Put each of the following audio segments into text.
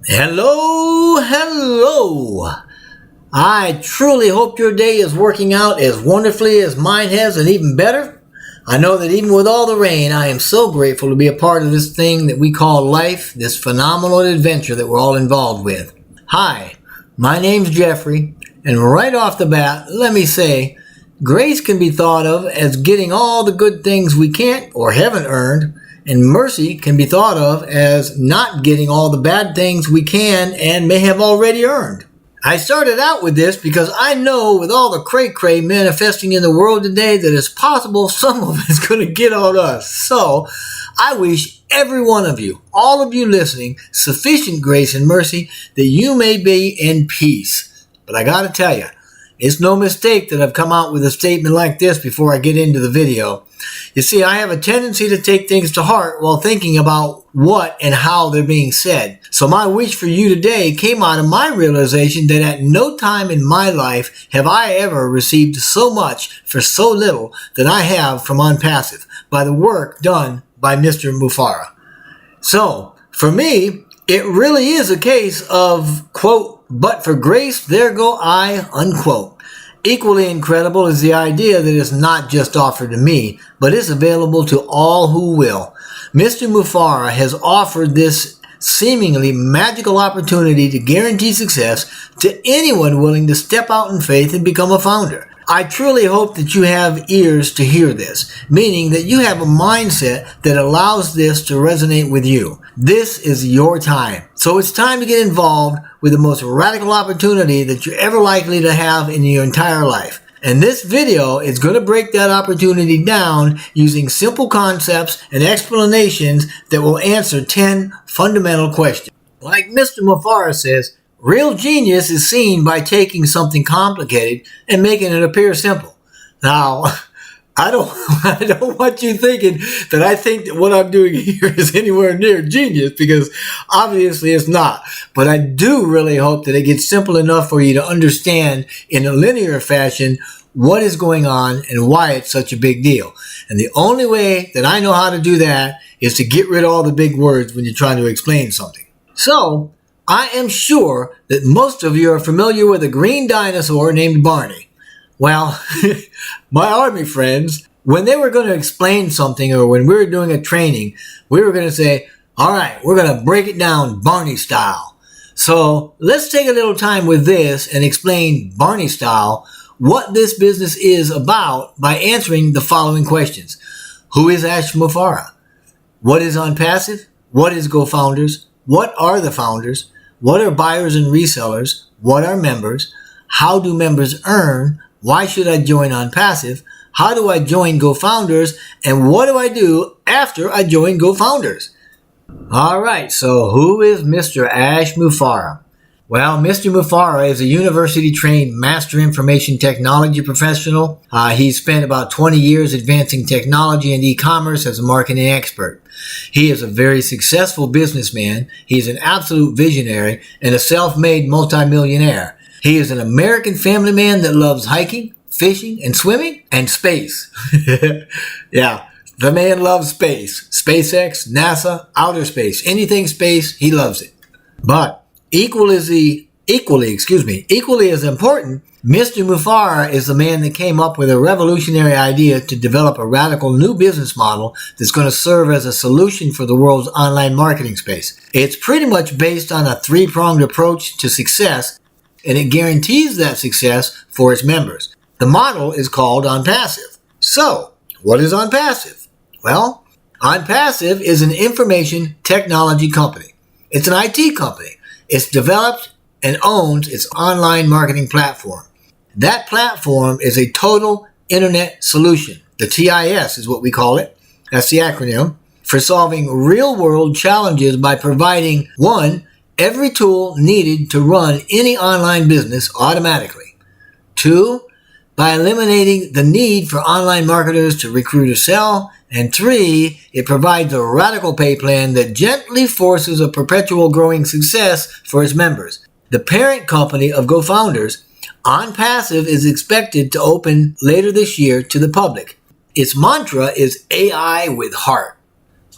Hello. I truly hope your day is working out as wonderfully as mine has, and even better. I know that even with all the rain, I am so grateful to be a part of this thing that we call life, this phenomenal adventure that we're all involved with. Hi, my name's Jeffrey, and right off the bat, let me say, grace can be thought of as getting all the good things we can't or haven't earned, and mercy can be thought of as not getting all the bad things we can and may have already earned. I started out with this because I know with all the cray-cray manifesting in the world today that it's possible some of it's going to get on us. So I wish every one of you, all of you listening, sufficient grace and mercy that you may be in peace. But I got to tell you, it's no mistake that I've come out with a statement like this before I get into the video. You see, I have a tendency to take things to heart while thinking about what and how they're being said. So my wish for you today came out of my realization that at no time in my life have I ever received so much for so little that I have from ONPASSIVE by the work done by Mr. Mufareh. So, for me, it really is a case of, quote, but for grace, there go I, unquote. Equally incredible is the idea that it's not just offered to me, but is available to all who will. Mr. Mufareh has offered this seemingly magical opportunity to guarantee success to anyone willing to step out in faith and become a founder. I truly hope that you have ears to hear this, meaning that you have a mindset that allows this to resonate with you. This is your time. So it's time to get involved with the most radical opportunity that you're ever likely to have in your entire life. And this video is going to break that opportunity down using simple concepts and explanations that will answer 10 fundamental questions. Like Mr. Mufareh says, real genius is seen by taking something complicated and making it appear simple. Now, I don't want you thinking that I think that what I'm doing here is anywhere near genius, because obviously it's not. But I do really hope that it gets simple enough for you to understand in a linear fashion what is going on and why it's such a big deal. And the only way that I know how to do that is to get rid of all the big words when you're trying to explain something. So, I am sure that most of you are familiar with a green dinosaur named Barney. Well, my army friends, when they were going to explain something or when we were doing a training, we were going to say, all right, we're going to break it down Barney style. So let's take a little time with this and explain Barney style what this business is about by answering the following questions. Who is Ash Mufareh? What is ONPASSIVE? What is GoFounders? What are the founders? What are buyers and resellers? What are members? How do members earn? Why should I join ONPASSIVE? How do I join GoFounders? And what do I do after I join GoFounders? All right, so who is Mr. Ash Mufareh? Well, Mr. Mufareh is a university-trained master information technology professional. He's spent about 20 years advancing technology and e-commerce as a marketing expert. He is a very successful businessman. He's an absolute visionary and a self-made multimillionaire. He is an American family man that loves hiking, fishing, and swimming, and space. Yeah, the man loves space. SpaceX, NASA, outer space, anything space, he loves it. But equally as important, Mr. Mufareh is the man that came up with a revolutionary idea to develop a radical new business model that's going to serve as a solution for the world's online marketing space. It's pretty much based on a three-pronged approach to success, and it guarantees that success for its members. The model is called ONPASSIVE. So, what is ONPASSIVE? Well, ONPASSIVE is an information technology company. It's an IT company. It's developed and owns its online marketing platform. That platform is a total internet solution. The TIS is what we call it. That's the acronym. For solving real-world challenges by providing, 1, every tool needed to run any online business automatically. 2, by eliminating the need for online marketers to recruit or sell. And 3, it provides a radical pay plan that gently forces a perpetual growing success for its members. The parent company of GoFounders, ONPASSIVE, is expected to open later this year to the public. Its mantra is AI with heart.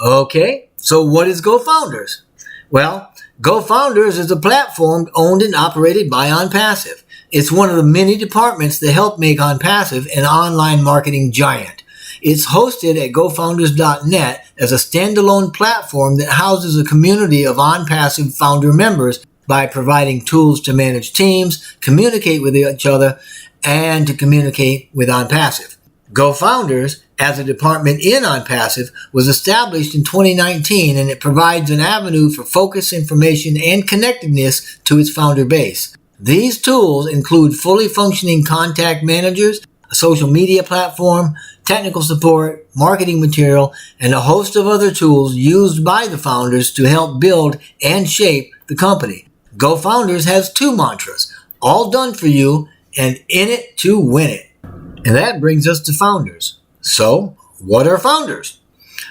Okay, so what is GoFounders? Well, GoFounders is a platform owned and operated by ONPASSIVE. It's one of the many departments that help make ONPASSIVE an online marketing giant. It's hosted at GoFounders.net as a standalone platform that houses a community of ONPASSIVE founder members by providing tools to manage teams, communicate with each other, and to communicate with ONPASSIVE. GoFounders, as a department in ONPASSIVE, was established in 2019, and it provides an avenue for focus, information, and connectedness to its founder base. These tools include fully functioning contact managers, a social media platform, technical support, marketing material, and a host of other tools used by the founders to help build and shape the company. GoFounders has two mantras, all done for you and in it to win it. And that brings us to founders. So, what are founders?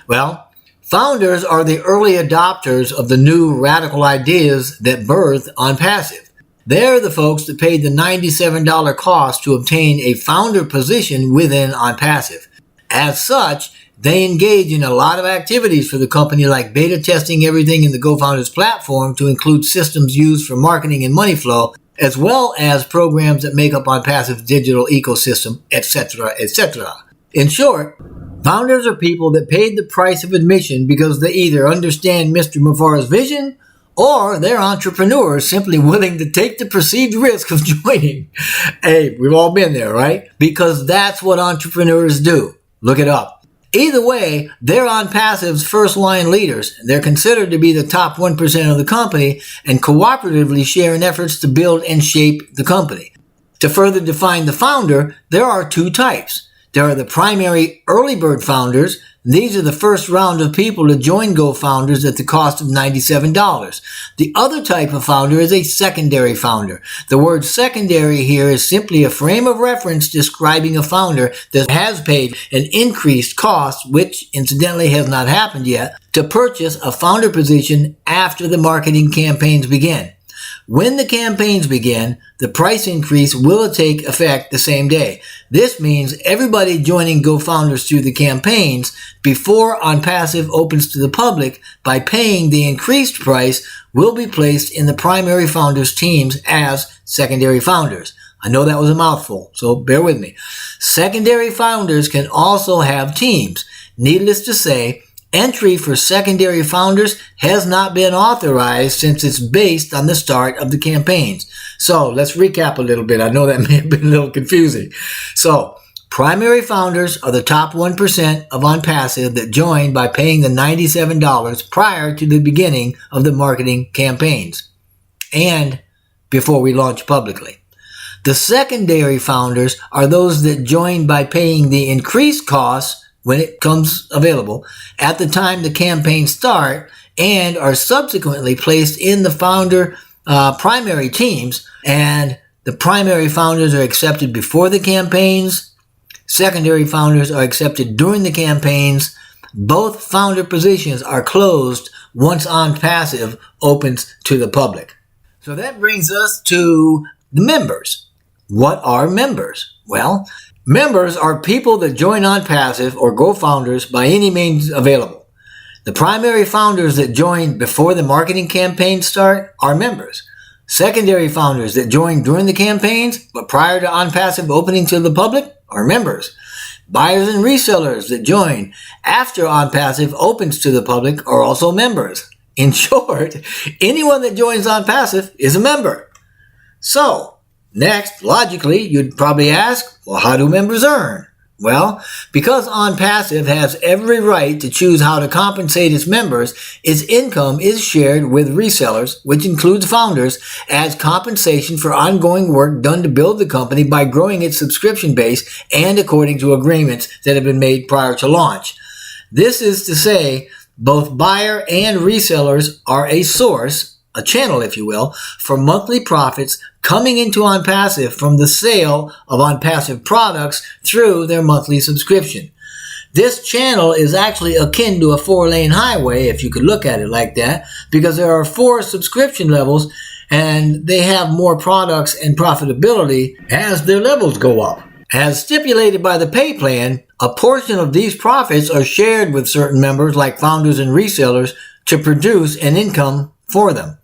Well, founders are the early adopters of the new radical ideas that birth ONPASSIVE. They're the folks that paid the $97 cost to obtain a founder position within ONPASSIVE. As such, they engage in a lot of activities for the company, like beta testing everything in the GoFounders platform to include systems used for marketing and money flow, as well as programs that make up ONPASSIVE's digital ecosystem, etc., etc. In short, founders are people that paid the price of admission because they either understand Mr. Mufareh's vision, or they're entrepreneurs simply willing to take the perceived risk of joining. Hey, we've all been there, right? Because that's what entrepreneurs do. Look it up. Either way, they're ONPASSIVE's first-line leaders. They're considered to be the top 1% of the company and cooperatively share in efforts to build and shape the company. To further define the founder, there are two types. There are the primary early bird founders. These are the first round of people to join GoFounders at the cost of $97. The other type of founder is a secondary founder. The word secondary here is simply a frame of reference describing a founder that has paid an increased cost, which incidentally has not happened yet, to purchase a founder position after the marketing campaigns begin. When the campaigns begin, the price increase will take effect the same day. This means everybody joining GoFounders through the campaigns before ONPASSIVE opens to the public by paying the increased price will be placed in the primary founders teams as secondary founders. I know that was a mouthful, so bear with me. Secondary founders can also have teams. Needless to say, entry for secondary founders has not been authorized since it's based on the start of the campaigns. So let's recap a little bit. I know that may have been a little confusing. So primary founders are the top 1% of ONPASSIVE that join by paying the $97 prior to the beginning of the marketing campaigns and before we launch publicly. The secondary founders are those that join by paying the increased costs when it comes available at the time the campaigns start and are subsequently placed in the founder primary teams, and the primary founders are accepted before the campaigns. Secondary founders are accepted during the campaigns. Both founder positions are closed once ONPASSIVE opens to the public. So that brings us to the members. What are members? Well, members are people that join ONPASSIVE or GoFounders by any means available. The primary founders that join before the marketing campaigns start are members. Secondary founders that join during the campaigns but prior to ONPASSIVE opening to the public are members. Buyers and resellers that join after ONPASSIVE opens to the public are also members. In short, anyone that joins ONPASSIVE is a member. So, next, logically, you'd probably ask, well, how do members earn? Well, because ONPASSIVE has every right to choose how to compensate its members, its income is shared with resellers, which includes founders, as compensation for ongoing work done to build the company by growing its subscription base and according to agreements that have been made prior to launch. This is to say, both buyer and resellers are a source, a channel if you will, for monthly profits coming into ONPASSIVE from the sale of ONPASSIVE products through their monthly subscription. This channel is actually akin to a 4-lane highway, if you could look at it like that, because there are 4 subscription levels and they have more products and profitability as their levels go up. As stipulated by the pay plan, a portion of these profits are shared with certain members like founders and resellers to produce an income for them.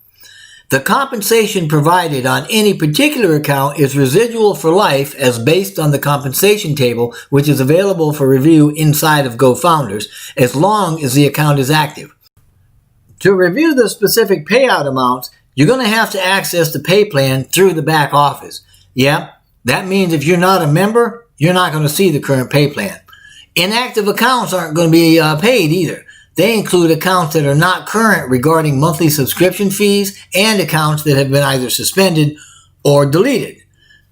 The compensation provided on any particular account is residual for life as based on the compensation table, which is available for review inside of GoFounders, as long as the account is active. To review the specific payout amounts, you're going to have to access the pay plan through the back office. Yep, that means if you're not a member, you're not going to see the current pay plan. Inactive accounts aren't going to be paid either. They include accounts that are not current regarding monthly subscription fees and accounts that have been either suspended or deleted.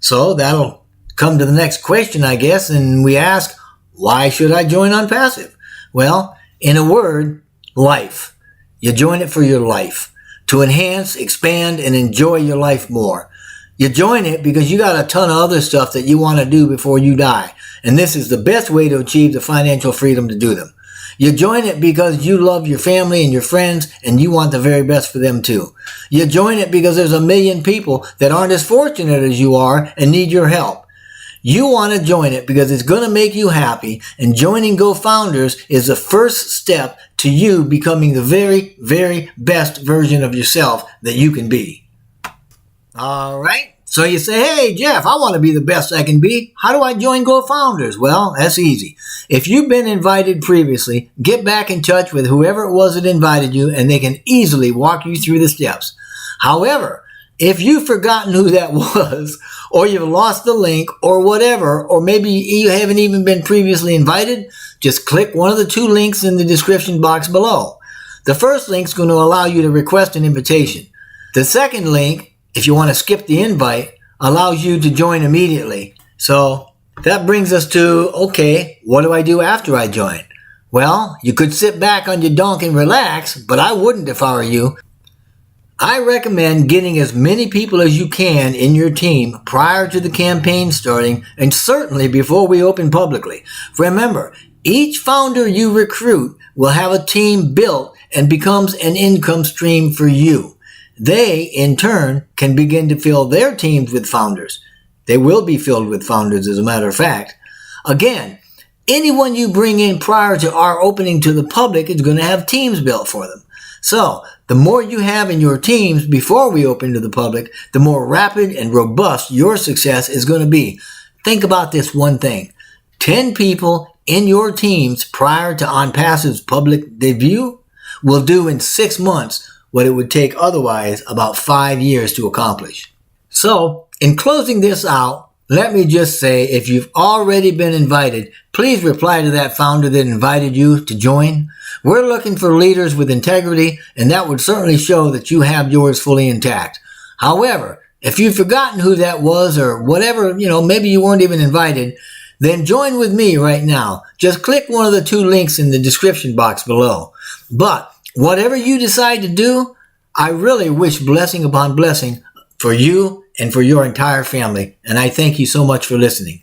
So that'll come to the next question, I guess, and we ask, why should I join ONPASSIVE? Well, in a word, life. You join it for your life, to enhance, expand, and enjoy your life more. You join it because you got a ton of other stuff that you want to do before you die, and this is the best way to achieve the financial freedom to do them. You join it because you love your family and your friends and you want the very best for them too. You join it because there's a million people that aren't as fortunate as you are and need your help. You want to join it because it's going to make you happy, and joining GoFounders is the first step to you becoming the very, very best version of yourself that you can be. All right. So you say, hey, Jeff, I want to be the best I can be. How do I join GoFounders? Well, that's easy. If you've been invited previously, get back in touch with whoever it was that invited you, and they can easily walk you through the steps. However, if you've forgotten who that was, or you've lost the link, or whatever, or maybe you haven't even been previously invited, just click one of the two links in the description box below. The first link is going to allow you to request an invitation. The second link, if you want to skip the invite, allows you to join immediately. So that brings us to, okay, what do I do after I join? Well, you could sit back on your donk and relax, but I wouldn't if I were you. I recommend getting as many people as you can in your team prior to the campaign starting, and certainly before we open publicly. Remember, each founder you recruit will have a team built and becomes an income stream for you. They, in turn, can begin to fill their teams with founders. They will be filled with founders, as a matter of fact. Again, anyone you bring in prior to our opening to the public is going to have teams built for them. So, the more you have in your teams before we open to the public, the more rapid and robust your success is going to be. Think about this one thing. 10 people in your teams prior to ONPASSIVE's public debut will do in 6 months what it would take otherwise about 5 years to accomplish. So, in closing this out, let me just say, if you've already been invited, please reply to that founder that invited you to join. We're looking for leaders with integrity, and that would certainly show that you have yours fully intact. However, if you've forgotten who that was or whatever, maybe you weren't even invited, then join with me right now. Just click one of the two links in the description box below. But whatever you decide to do, I really wish blessing upon blessing for you and for your entire family. And I thank you so much for listening.